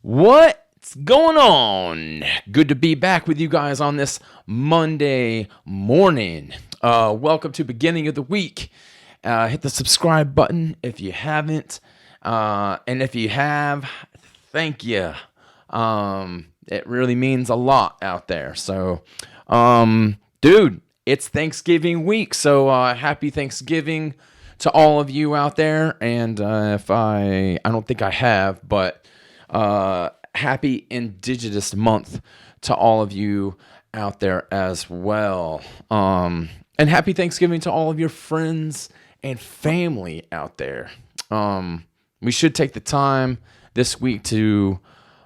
What's going on? Good to be back with you guys on this Monday morning. Welcome to beginning of the week. Hit the subscribe button if you haven't. And if you have, thank you. It really means a lot out there. So, dude, it's Thanksgiving week. So, happy Thanksgiving to all of you out there. And if I don't think I have, but happy Indigenous Month to all of you out there as well. And happy Thanksgiving to all of your friends and family out there. We should take the time this week to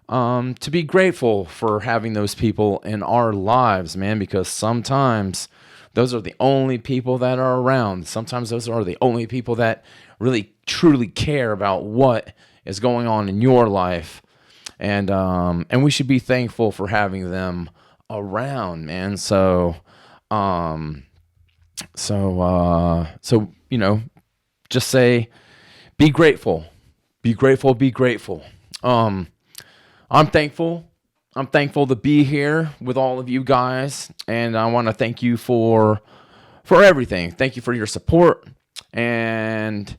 be grateful for having those people in our lives, man, because sometimes those are the only people that are around. Sometimes those are the only people that really truly care about what is going on in your life. And we should be thankful for having them around, man. So just say, be grateful, be grateful, be grateful. I'm thankful. I'm thankful to be here with all of you guys, and I want to thank you for everything. Thank you for your support, and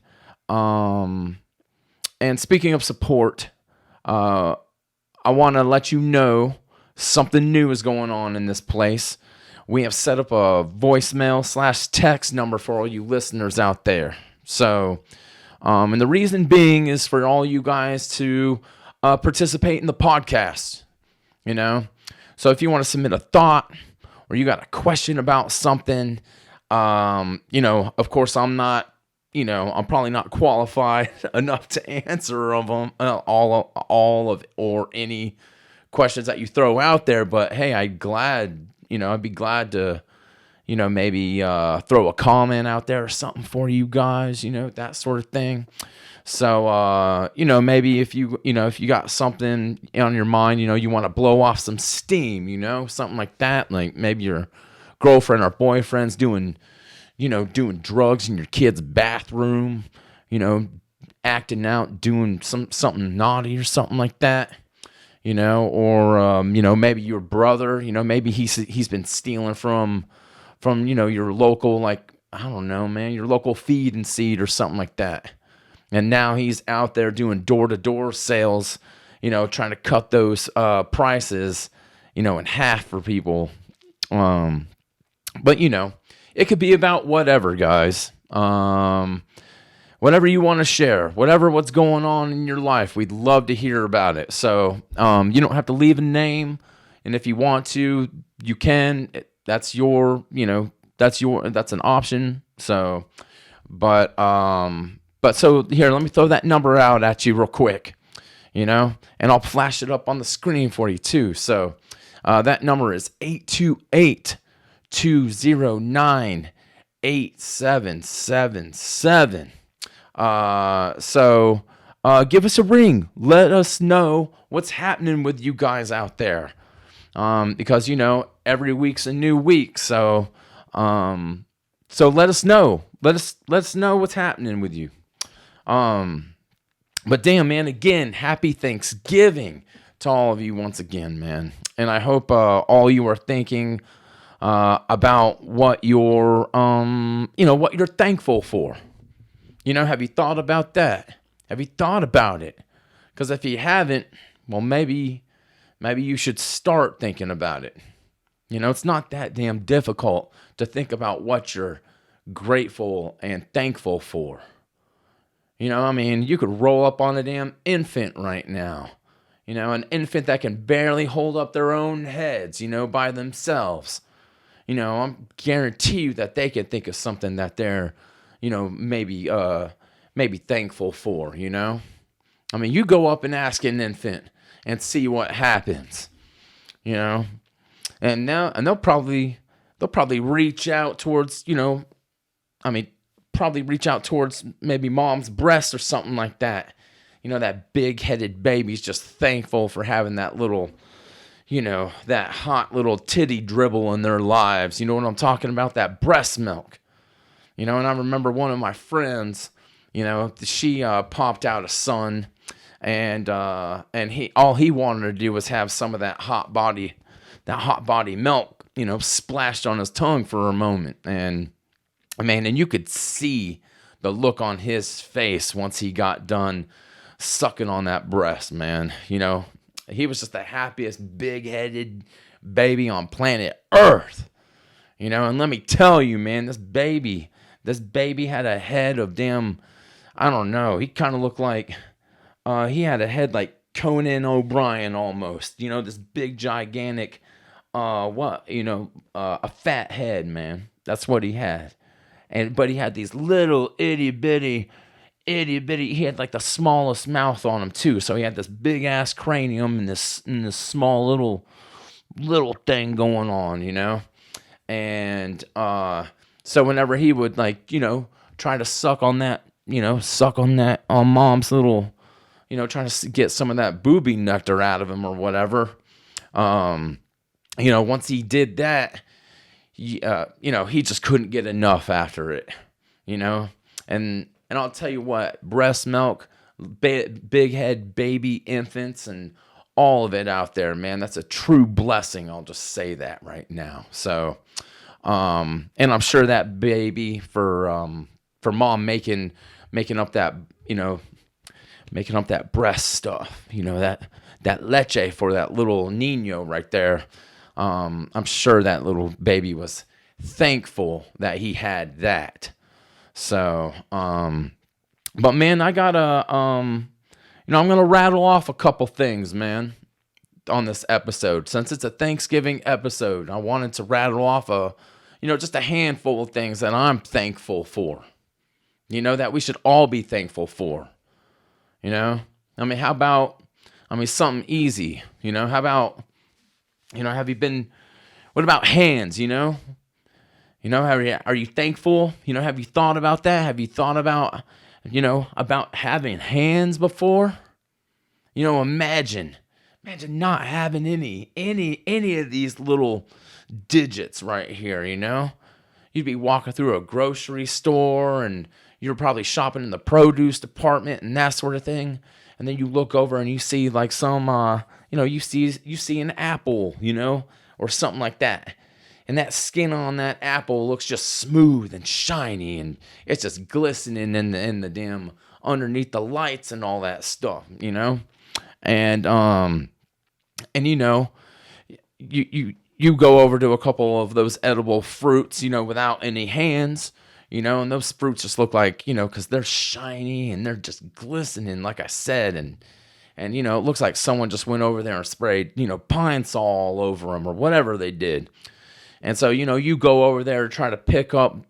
speaking of support, I want to let you know something new is going on in this place. We have set up a voicemail/text number for all you listeners out there. So, and the reason being is for all you guys to participate in the podcast. You know, so if you want to submit a thought or you got a question about something, of course I'm probably not qualified enough to answer of them, all of or any questions that you throw out there. But hey, I'd be glad to, maybe throw a comment out there or something for you guys, that sort of thing. So, maybe if you got something on your mind, you want to blow off some steam, something like that. Like maybe your girlfriend or boyfriend's doing drugs in your kid's bathroom, acting out, doing something naughty or something like that, or maybe your brother, maybe he's been stealing from your local, like, I don't know, man, your local feed and seed or something like that. And now he's out there doing door-to-door sales, trying to cut those prices, in half for people. But it could be about whatever, guys. Whatever you want to share, what's going on in your life, we'd love to hear about it. So you don't have to leave a name, and if you want to, you can. That's an option. So, but so here, let me throw that number out at you real quick, and I'll flash it up on the screen for you too. So that number is 828-209-8777. So give us a ring. Let us know what's happening with you guys out there. Because every week's a new week. So let us know. Let us know what's happening with you. But damn, man, again, happy Thanksgiving to all of you once again, man. And I hope all you are thinking about what you're thankful for. Have you thought about that? Have you thought about it? Because if you haven't, well, maybe you should start thinking about it. It's not that damn difficult to think about what you're grateful and thankful for. You could roll up on a damn infant right now. An infant that can barely hold up their own heads, by themselves. I'm guarantee you that they can think of something that they're, maybe thankful for, you go up and ask an infant and see what happens, and they'll probably reach out towards, probably reach out towards maybe mom's breast or something like that. That big-headed baby's just thankful for having that little, that hot little titty dribble in their lives. You know what I'm talking about? That breast milk. And I remember one of my friends, she popped out a son and he all he wanted to do was have some of that hot body milk, splashed on his tongue for a moment. And man, and you could see the look on his face once he got done sucking on that breast, man. He was just the happiest big-headed baby on planet Earth. And let me tell you, man, this baby had a head of damn, I don't know. He kind of looked like he had a head like Conan O'Brien almost. This big gigantic a fat head, man. That's what he had. But he had these little itty bitty. He had like the smallest mouth on him too. So he had this big ass cranium and this small little thing going on. And so whenever he would try to suck on that, on mom's little, trying to get some of that booby nectar out of him or whatever. Once he did that, he just couldn't get enough after it, and I'll tell you what, breast milk, big head baby infants, and all of it out there, man, that's a true blessing. I'll just say that right now. So, and I'm sure that baby for mom making up that, making up that breast stuff, that leche for that little Nino right there. I'm sure that little baby was thankful that he had that. So, but man, I gotta, I'm gonna rattle off a couple things, man, on this episode. Since it's a Thanksgiving episode, I wanted to rattle off just a handful of things that I'm thankful for, that we should all be thankful for, how about, something easy, how about, what about hands, are you thankful? Have you thought about that? Have you thought about, about having hands before? Imagine not having any of these little digits right here, You'd be walking through a grocery store and you're probably shopping in the produce department and that sort of thing. And then you look over and you see like some, you see an apple, or something like that. And that skin on that apple looks just smooth and shiny, and it's just glistening in the damn underneath the lights and all that stuff, And you go over to a couple of those edible fruits, without any hands, and those fruits just look like, because they're shiny and they're just glistening, like I said, and it looks like someone just went over there and sprayed, Pine Sol all over them or whatever they did. And so, you go over there to try to pick up,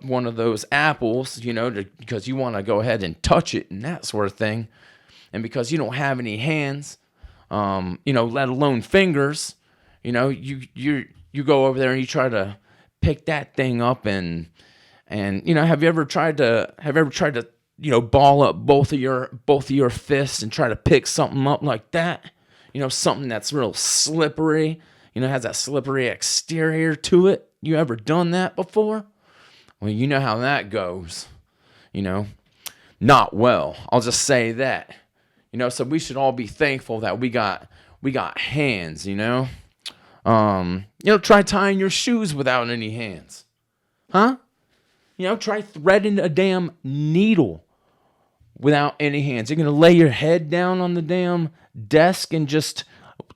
one of those apples, because you want to go ahead and touch it and that sort of thing. And because you don't have any hands, let alone fingers, you go over there and you try to pick that thing up and have you ever tried to ball up both of your fists and try to pick something up like that? Something that's real slippery, has that slippery exterior to it. You ever done that before? Well, you know how that goes. Not well. I'll just say that. So we should all be thankful that we got hands, Try tying your shoes without any hands. Huh? Try threading a damn needle without any hands. You're going to lay your head down on the damn desk and just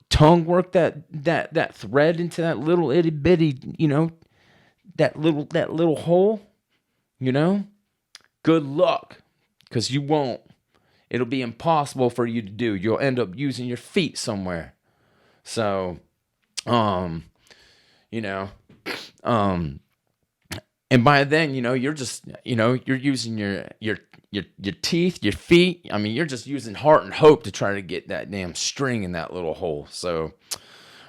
tongue work that thread into that little itty bitty, that little hole, Good luck, because you won't. It'll be impossible for you to do. You'll end up using your feet somewhere. So, and by then, you're just, you're using your teeth, your feet. You're just using heart and hope to try to get that damn string in that little hole. So,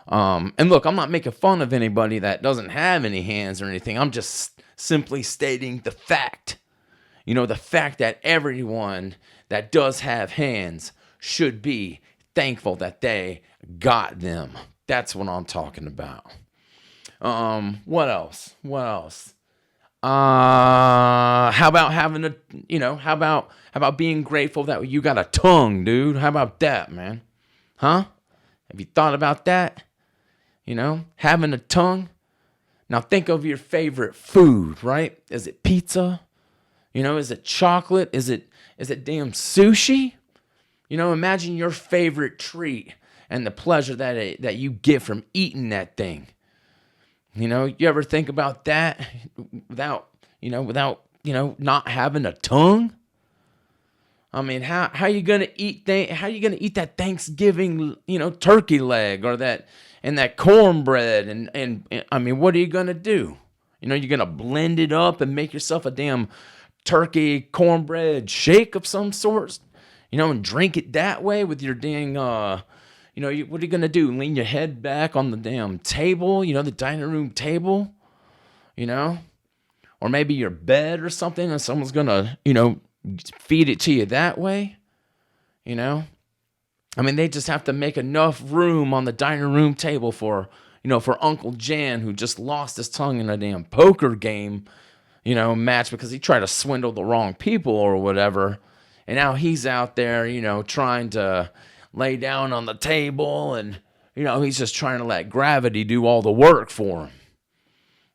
and look, I'm not making fun of anybody that doesn't have any hands or anything. I'm just simply stating the fact. The fact that everyone that does have hands should be thankful that they got them. That's what I'm talking about. What else? How about having a, how about being grateful that you got a tongue, dude? How about that, man? Huh? Have you thought about that? Having a tongue. Now think of your favorite food, right? Is it pizza? Is it chocolate? Is it damn sushi? Imagine your favorite treat and the pleasure that you get from eating that thing. You ever think about that without not having a tongue? I mean, how you gonna eat how you gonna eat that Thanksgiving turkey leg or that cornbread and I mean, what are you gonna do? You're gonna blend it up and make yourself a damn turkey cornbread shake of some sort, and drink it that way with your dang what are you gonna do? Lean your head back on the damn table, the dining room table, you know, or maybe your bed or something, and someone's gonna feed it to you that way, you know. I mean, they just have to make enough room on the dining room table for Uncle Jan, who just lost his tongue in a damn poker game, match because he tried to swindle the wrong people or whatever. And now he's out there, trying to lay down on the table and, he's just trying to let gravity do all the work for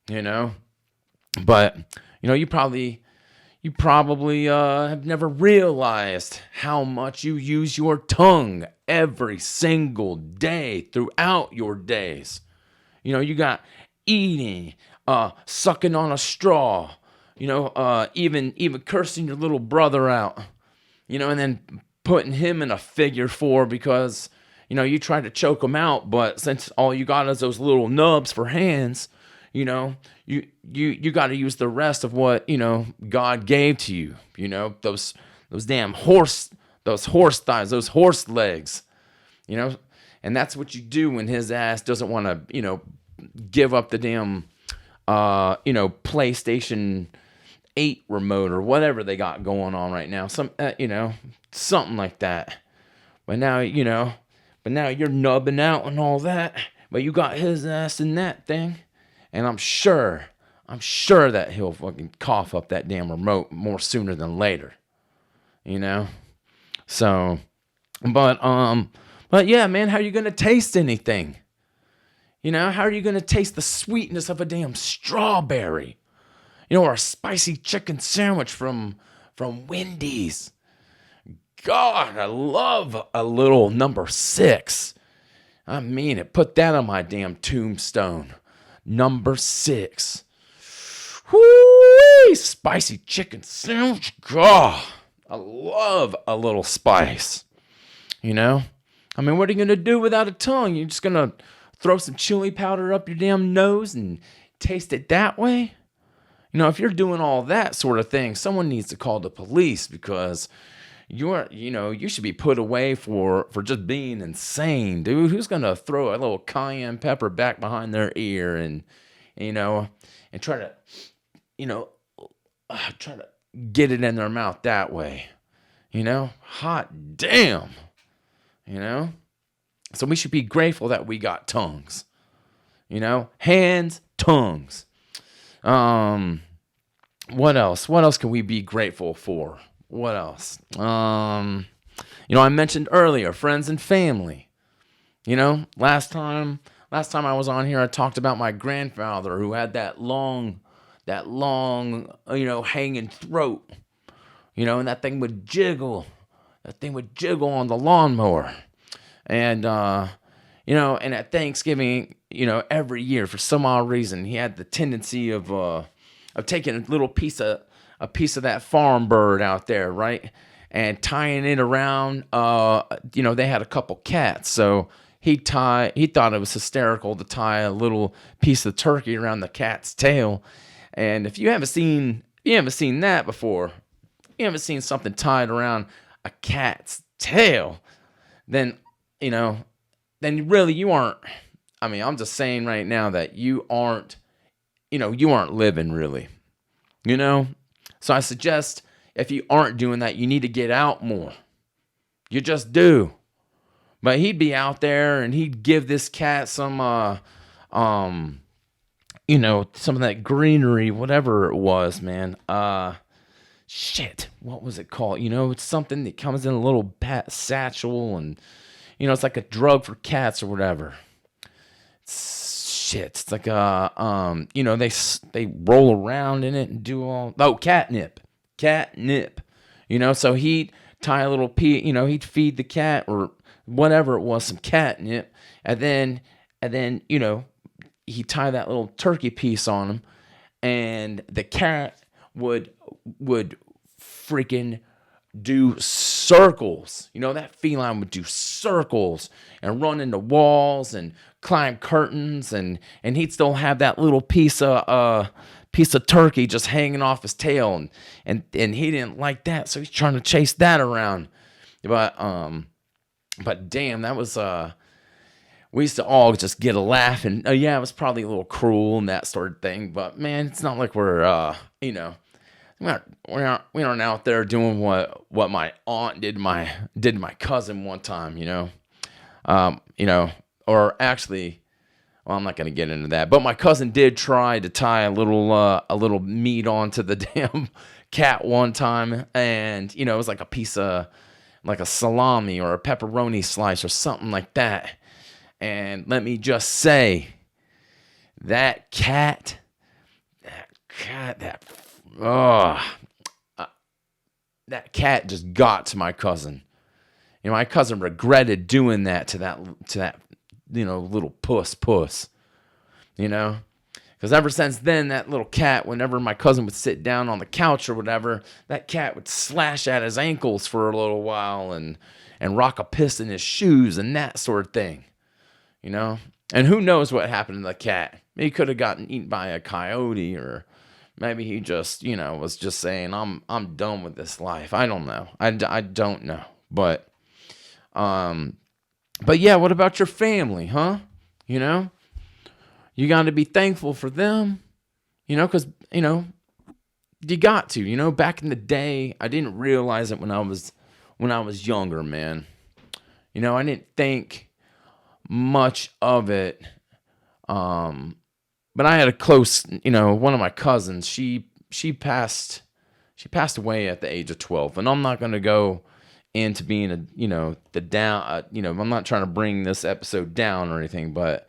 him. But, you probably have never realized how much you use your tongue every single day throughout your days. You got eating, sucking on a straw, even cursing your little brother out, and then putting him in a figure four because, you tried to choke him out, but since all you got is those little nubs for hands, you got to use the rest of what, God gave to you, those damn those horse thighs, those horse legs, and that's what you do when his ass doesn't want to, give up the damn, PlayStation 8 remote or whatever they got going on right now. Something like that. But now, you're nubbing out and all that, but you got his ass in that thing. And I'm sure that he'll fucking cough up that damn remote more sooner than later. So, but yeah, man, how are you going to taste anything? How are you going to taste the sweetness of a damn strawberry? Or a spicy chicken sandwich from Wendy's. God, I love a little number 6. I mean it. Put that on my damn tombstone. Number 6. Whoo! Spicy chicken sandwich. God, I love a little spice. I mean, what are you going to do without a tongue? You're just going to throw some chili powder up your damn nose and taste it that way? If you're doing all that sort of thing, someone needs to call the police because you should be put away for just being insane, dude. Who's going to throw a little cayenne pepper back behind their ear and try to, try to get it in their mouth that way? Hot damn, So we should be grateful that we got tongues, hands, tongues. What else? What else can we be grateful for? What else? I mentioned earlier, friends and family. Last time I was on here, I talked about my grandfather who had that long, hanging throat. And that thing would jiggle. That thing would jiggle on the lawnmower. And, and at Thanksgiving, every year, for some odd reason, he had the tendency of taking a little piece of that farm bird out there, right, and tying it around. They had a couple cats, so he thought it was hysterical to tie a little piece of turkey around the cat's tail. And if you haven't seen that before, you haven't seen something tied around a cat's tail, then really you aren't. I mean, I'm just saying right now that you aren't living really, So I suggest if you aren't doing that, you need to get out more. You just do. But he'd be out there and he'd give this cat some, some of that greenery, whatever it was, man. Shit, what was it called? It's something that comes in a little bat satchel, and it's like a drug for cats or whatever. Shit, it's like they roll around in it and do all. Oh, catnip. So he'd tie a little he'd feed the cat or whatever it was, some catnip, and then he'd tie that little turkey piece on him, and the cat would freaking do circles. That feline would do circles and run into walls and climb curtains, and he'd still have that little piece of turkey just hanging off his tail, and he didn't like that, so he's trying to chase that around. But damn, that was we used to all just get a laugh, and yeah, it was probably a little cruel and that sort of thing. But man, it's not like we're we aren't out there doing what my aunt did to my cousin one time. Or actually, well, I'm not gonna get into that. But my cousin did try to tie a little meat onto the damn cat one time, and it was like a piece of like a salami or a pepperoni slice or something like that. And let me just say, that cat, that cat just got to my cousin. My cousin regretted doing that to that little puss. Because ever since then, that little cat, whenever my cousin would sit down on the couch or whatever, that cat would slash at his ankles for a little while and rock a piss in his shoes and that sort of thing. And who knows what happened to the cat? He could have gotten eaten by a coyote, or maybe he just, was just saying, I'm done with this life. I don't know. I don't know. But yeah, what about your family, huh? You got to be thankful for them, because, you got to, back in the day, I didn't realize it when I was younger, man. I didn't think much of it. But I had a close, one of my cousins, she passed away at the age of 12. And I'm not going to go into being the down, I'm not trying to bring this episode down or anything, but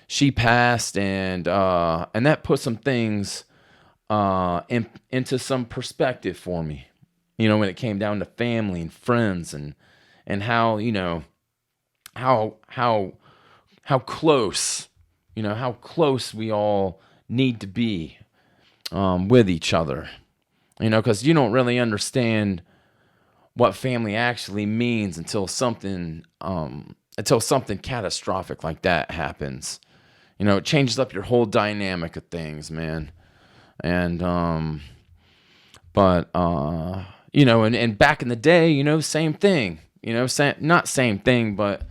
she passed, and that put some things into some perspective for me, when it came down to family and friends and how, how close, how close we all need to be with each other, because you don't really understand what family actually means until something catastrophic like that happens. It changes up your whole dynamic of things, man. And and back in the day, same thing. Not same thing, but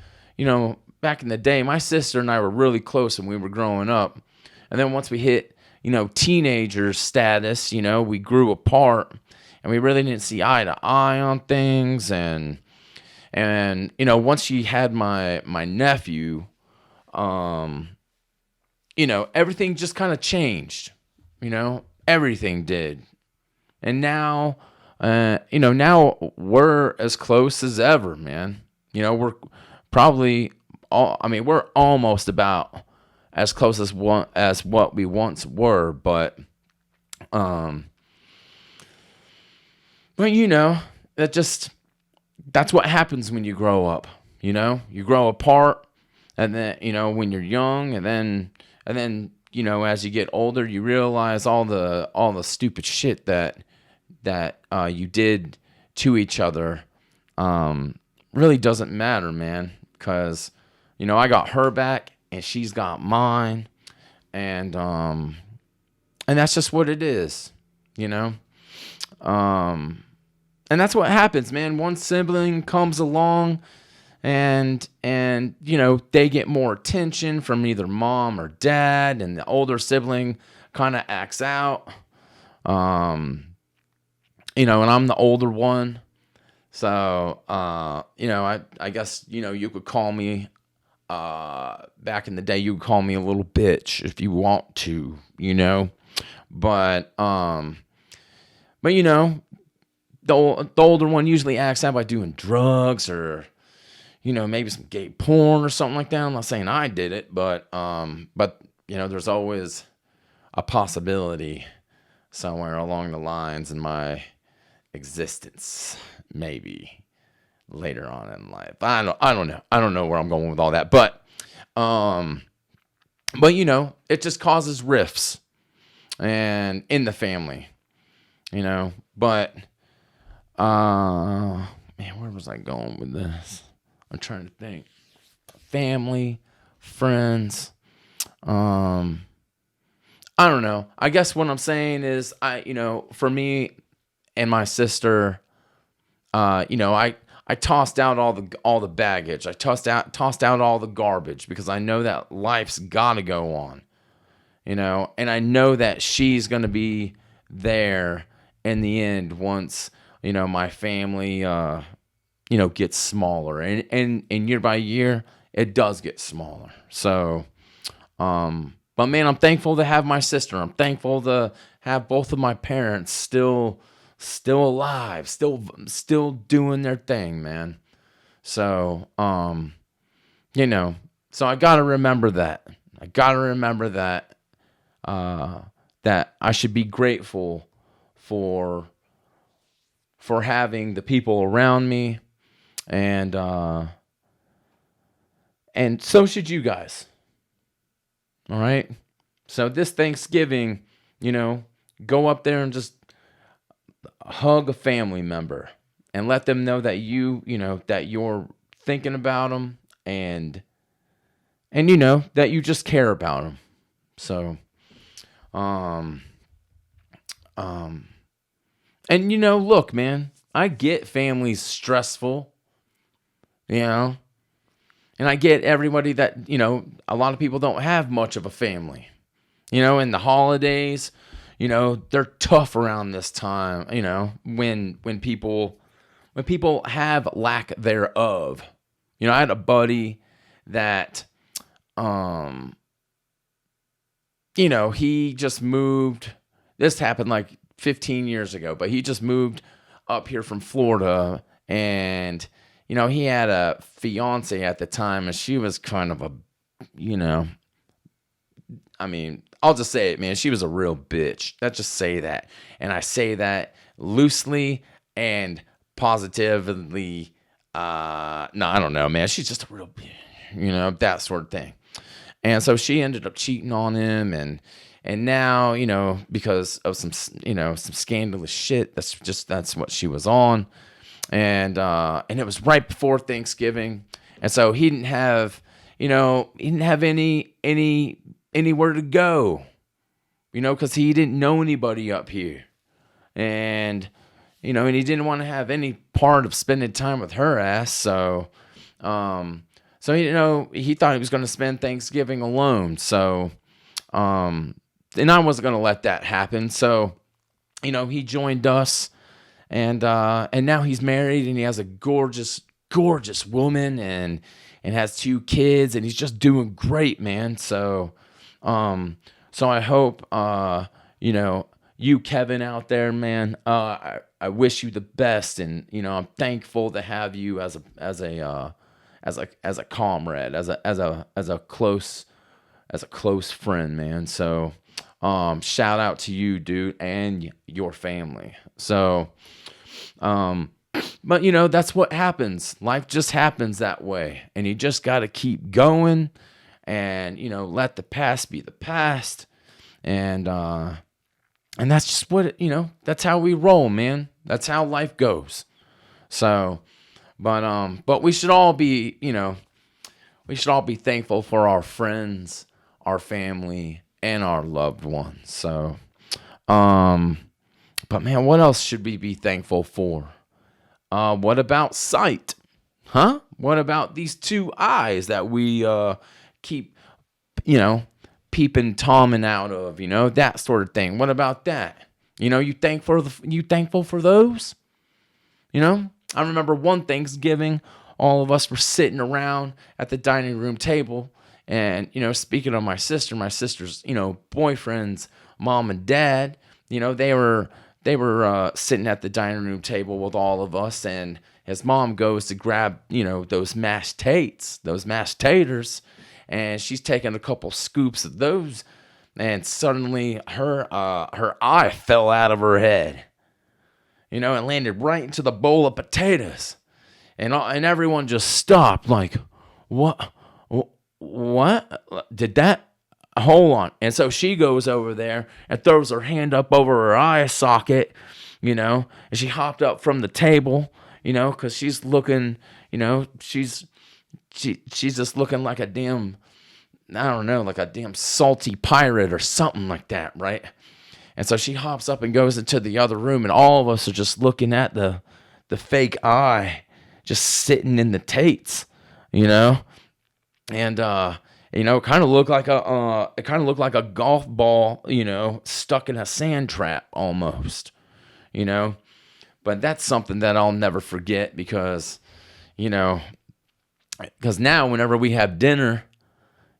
back in the day, my sister and I were really close when we were growing up. And then once we hit, teenager status, we grew apart, and we really didn't see eye to eye on things. And once she had my nephew, everything just kind of changed. Everything did. And now, now we're as close as ever, man. We're probably we're almost about as close as what we once were, but that's what happens when you grow up. You grow apart, and then when you're young, and then as you get older, you realize all the stupid shit that you did to each other really doesn't matter, man, because I got her back and she's got mine, and that's just what it is, and that's what happens, man. One sibling comes along, and they get more attention from either mom or dad, and the older sibling kind of acts out, and I'm the older one, so I guess you could call me Back in the day, you would call me a little bitch if you want to, but you know, the older one usually acts out by doing drugs or, maybe some gay porn or something like that. I'm not saying I did it, but there's always a possibility somewhere along the lines in my existence, maybe later on in life. I don't know. I don't know where I'm going with all that, but it just causes rifts and in the family, but man, where was I going with this? I'm trying to think. Family, friends, I don't know. I guess what I'm saying is for me and my sister, I tossed out all the baggage. I tossed out all the garbage because I know that life's got to go on. And I know that she's going to be there in the end once, my family gets smaller. And year by year it does get smaller. So but man, I'm thankful to have my sister. I'm thankful to have both of my parents still alive, still doing their thing, man. So, so I got to remember that. That I should be grateful for having the people around me, and so should you guys. All right. So this Thanksgiving, go up there and just hug a family member and let them know that that you're thinking about them and that you just care about them. So, look, man, I get families stressful, and I get everybody that, a lot of people don't have much of a family, in the holidays, they're tough around this time, when people have lack thereof. I had a buddy that, he just moved. This happened like 15 years ago, but he just moved up here from Florida, and, he had a fiance at the time, and she was kind of a, I'll just say it, man. She was a real bitch. Let's just say that. And I say that loosely and positively. No, I don't know, man. She's just a real bitch, that sort of thing. And so she ended up cheating on him, and now, because of some scandalous shit, that's what she was on. And it was right before Thanksgiving. And so he didn't have anywhere to go, because he didn't know anybody up here. And, and he didn't want to have any part of spending time with her ass. So, he thought he was going to spend Thanksgiving alone. So, and I wasn't going to let that happen. So, he joined us, and now he's married, and he has a gorgeous, gorgeous woman, and has 2 kids, and he's just doing great, man. So I hope, you, Kevin, out there, man, I wish you the best, and, I'm thankful to have you as a comrade, as a close friend, man. So, shout out to you, dude, and your family. So, but that's what happens. Life just happens that way, and you just got to keep going, and let the past be the past, and that's just what that's how we roll, man. That's how life goes. So, but we should all be thankful for our friends, our family, and our loved ones. So, but man, what else should we be thankful for? What about sight? Huh? What about these 2 eyes that we keep, peeping Tomming out of, that sort of thing? What about that? You thankful for those? I remember one Thanksgiving, all of us were sitting around at the dining room table. And, speaking of my sister's, boyfriend's mom and dad, they were sitting at the dining room table with all of us. And his mom goes to grab, those mashed taters. And she's taking a couple scoops of those. And suddenly her eye fell out of her head. It landed right into the bowl of potatoes. And everyone just stopped like, what? Did that? Hold on. And so she goes over there and throws her hand up over her eye socket, and she hopped up from the table, because she's looking, she's just looking like a damn, I don't know, like a damn salty pirate or something like that, right? And so she hops up and goes into the other room, and all of us are just looking at the fake eye just sitting in the tates, and it kind of looked like a golf ball, stuck in a sand trap almost, But that's something that I'll never forget because now whenever we have dinner,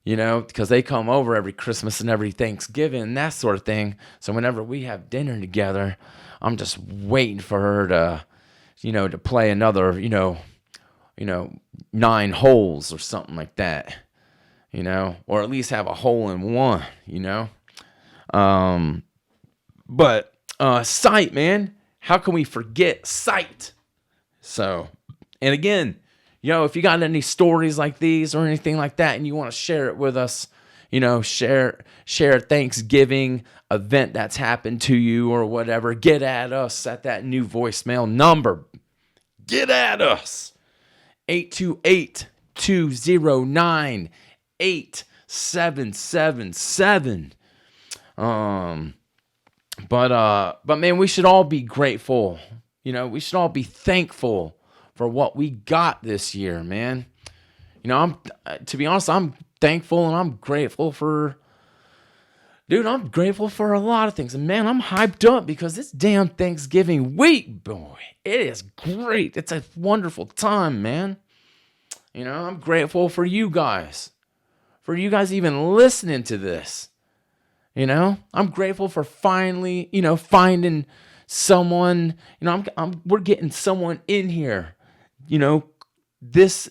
because they come over every Christmas and every Thanksgiving and that sort of thing. So whenever we have dinner together, I'm just waiting for her to, to play another, 9 holes or something like that, or at least have a hole in one, But sight, man, how can we forget sight? So, and again, if you got any stories like these or anything like that and you want to share it with us, share a Thanksgiving event that's happened to you or whatever, get at us at that new voicemail number. Get at us. 828-209-8777. But man, we should all be grateful. We should all be thankful for what we got this year, man. To be honest, I'm thankful and I'm grateful for, I'm grateful for a lot of things. And man, I'm hyped up because this damn Thanksgiving week, boy, it is great. It's a wonderful time, man. I'm grateful for you guys even listening to this. I'm grateful for finally, finding someone, we're getting someone in here, this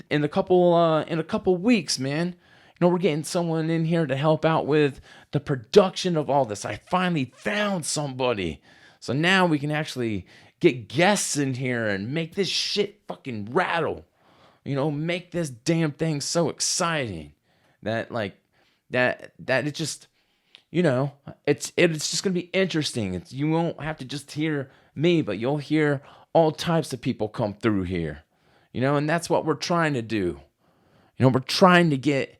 in a couple weeks, man. We're getting someone in here to help out with the production of all this. I finally found somebody. So now we can actually get guests in here and make this shit fucking rattle. Make this damn thing so exciting that it just, it's just going to be interesting. You won't have to just hear me, but you'll hear all types of people come through here, and that's what we're trying to do. We're trying to get,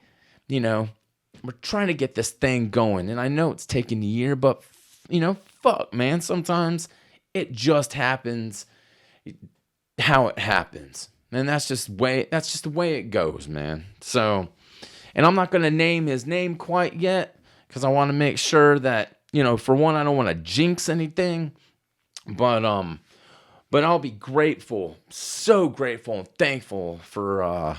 this thing going. And I know it's taking a year, but fuck, man, sometimes it just happens how it happens. And that's just the way it goes, man. So, and I'm not going to name his name quite yet because I want to make sure that, for one, I don't want to jinx anything, but I'll be grateful, so grateful and thankful for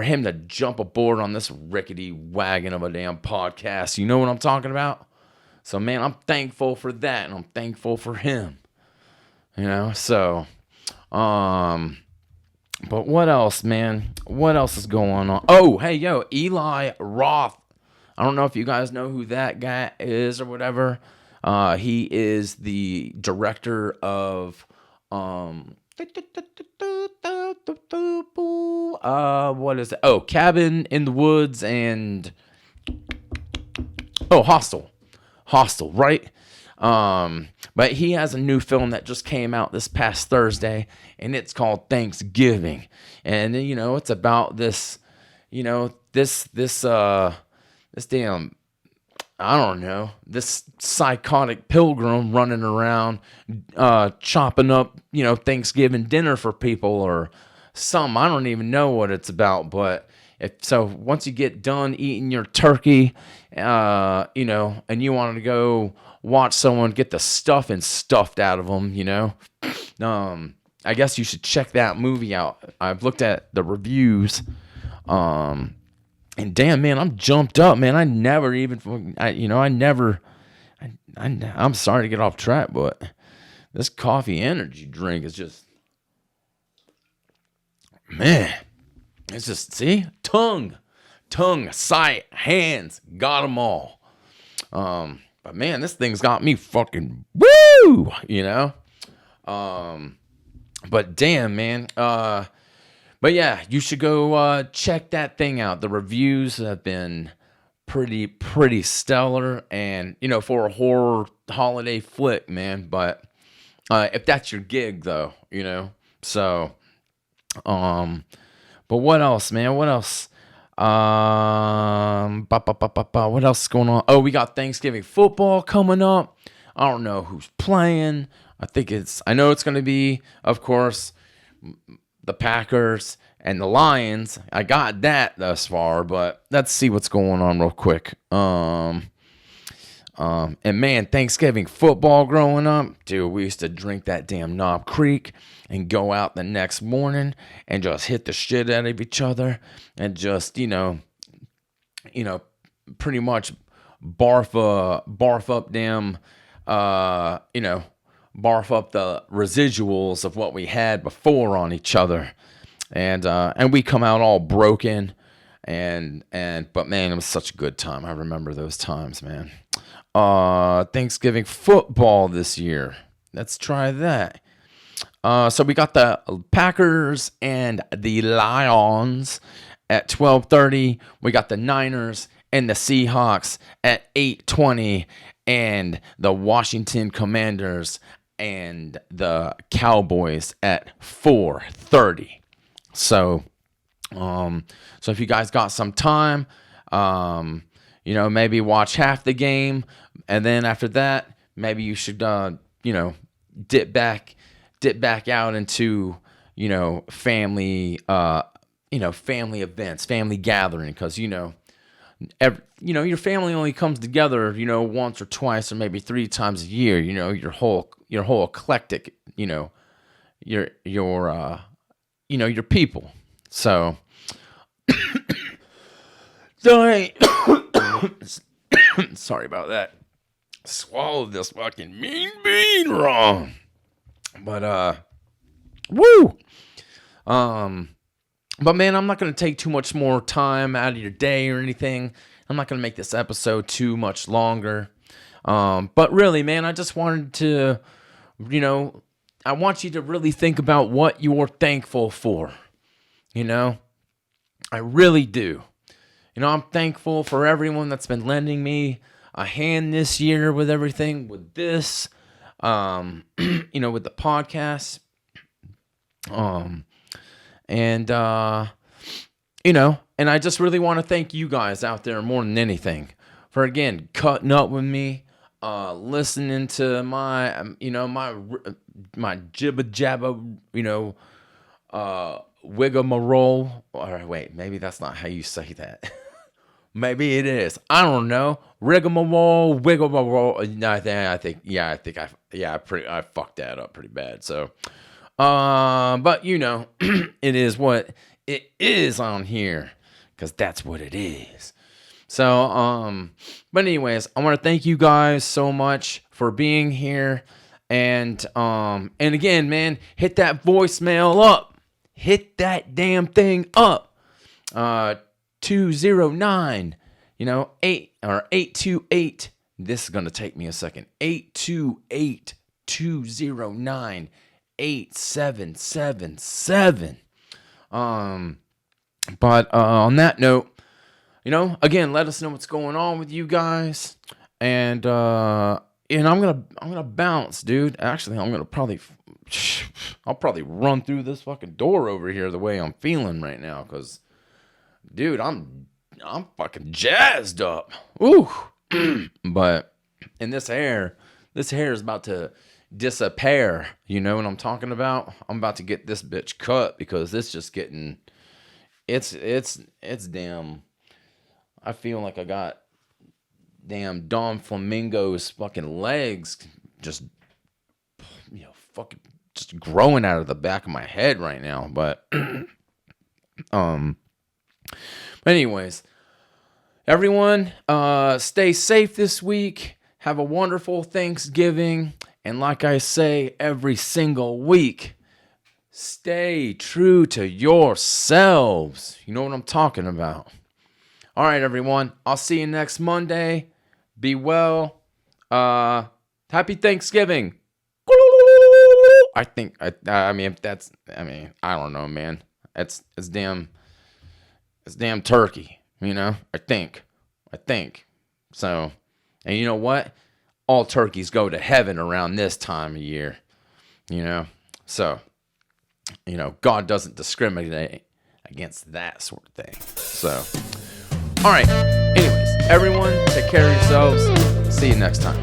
him to jump aboard on this rickety wagon of a damn podcast. You know what I'm talking about? So, man, I'm thankful for that, and I'm thankful for him. So, but what else, man? What else is going on? Oh, hey, yo, Eli Roth. I don't know if you guys know who that guy is or whatever. He is the director of what is it? Oh, Cabin in the Woods and Hostel, right? But he has a new film that just came out this past Thursday, and it's called Thanksgiving. And it's about this, this damn, I don't know, this psychotic pilgrim running around, chopping up, Thanksgiving dinner for people or something. I don't even know what it's about, but once you get done eating your turkey, and you want to go watch someone get the stuffing stuffed out of them, I guess you should check that movie out. I've looked at the reviews. And damn, man, I'm jumped up, man. I never even, I'm sorry to get off track, but this coffee energy drink is just, man, it's just, see, tongue, sight, hands, got them all. But man, this thing's got me fucking woo, But damn, man. But yeah, you should go check that thing out. The reviews have been pretty stellar, and for a horror holiday flick, man. But if that's your gig, though, So, but what else, man? What else? What else is going on? Oh, we got Thanksgiving football coming up. I don't know who's playing. I know it's going to be, of course, the Packers and the Lions. I got that thus far, but let's see what's going on real quick. And man, Thanksgiving football growing up, dude, we used to drink that damn Knob Creek and go out the next morning and just hit the shit out of each other and just, pretty much barf up damn, barf up the residuals of what we had before on each other. And we come out all broken but man, it was such a good time. I remember those times, man. Thanksgiving football this year. Let's try that. So we got the Packers and the Lions at 12:30. We got the Niners and the Seahawks at 8:20, and the Washington Commanders and the Cowboys at 4:30. So if you guys got some time, maybe watch half the game, and then after that, maybe you should, dip back out into, family, family events, family gathering, because your family only comes together, once or twice or maybe 3 times a year. Your whole eclectic, your people. So, sorry about that. Swallowed this fucking mean bean wrong. But woo. But man, I'm not gonna take too much more time out of your day or anything. I'm not gonna make this episode too much longer. But really, man, I just wanted to, I want you to really think about what you're thankful for. I really do. I'm thankful for everyone that's been lending me a hand this year with everything, with this, with the podcast. And I just really want to thank you guys out there more than anything for, again, cutting up with me, listening to my, my jibba jabba, wiggamarole. Or wait, maybe that's not how you say that. Maybe it is. I don't know. Rigmarole, wiggamarole. No, I fucked that up pretty bad. So, but it is what it is on here, because that's what it is. So, but anyways, I want to thank you guys so much for being here, and again, man, hit that voicemail up. Hit that damn thing up. 209, 828. This is going to take me a second. 828-209-8777. But on that note, again, let us know what's going on with you guys. And I'm gonna bounce, dude. Actually, I'll probably run through this fucking door over here the way I'm feeling right now, because, dude, I'm fucking jazzed up. Ooh. But in this hair is about to disappear. You know what I'm talking about? I'm about to get this bitch cut, because it's just getting, it's damn, I feel like I got damn Dom Flamingo's fucking legs just, fucking just growing out of the back of my head right now. But anyways, everyone, stay safe this week. Have a wonderful Thanksgiving. And like I say every single week, stay true to yourselves. You know what I'm talking about. All right, everyone. I'll see you next Monday. Be well. Happy Thanksgiving. I don't know, man. It's damn turkey, you know? I think. So, and you know what? All turkeys go to heaven around this time of year, you know? So, you know, God doesn't discriminate against that sort of thing. So, all right. Anyways, everyone, take care of yourselves. See you next time.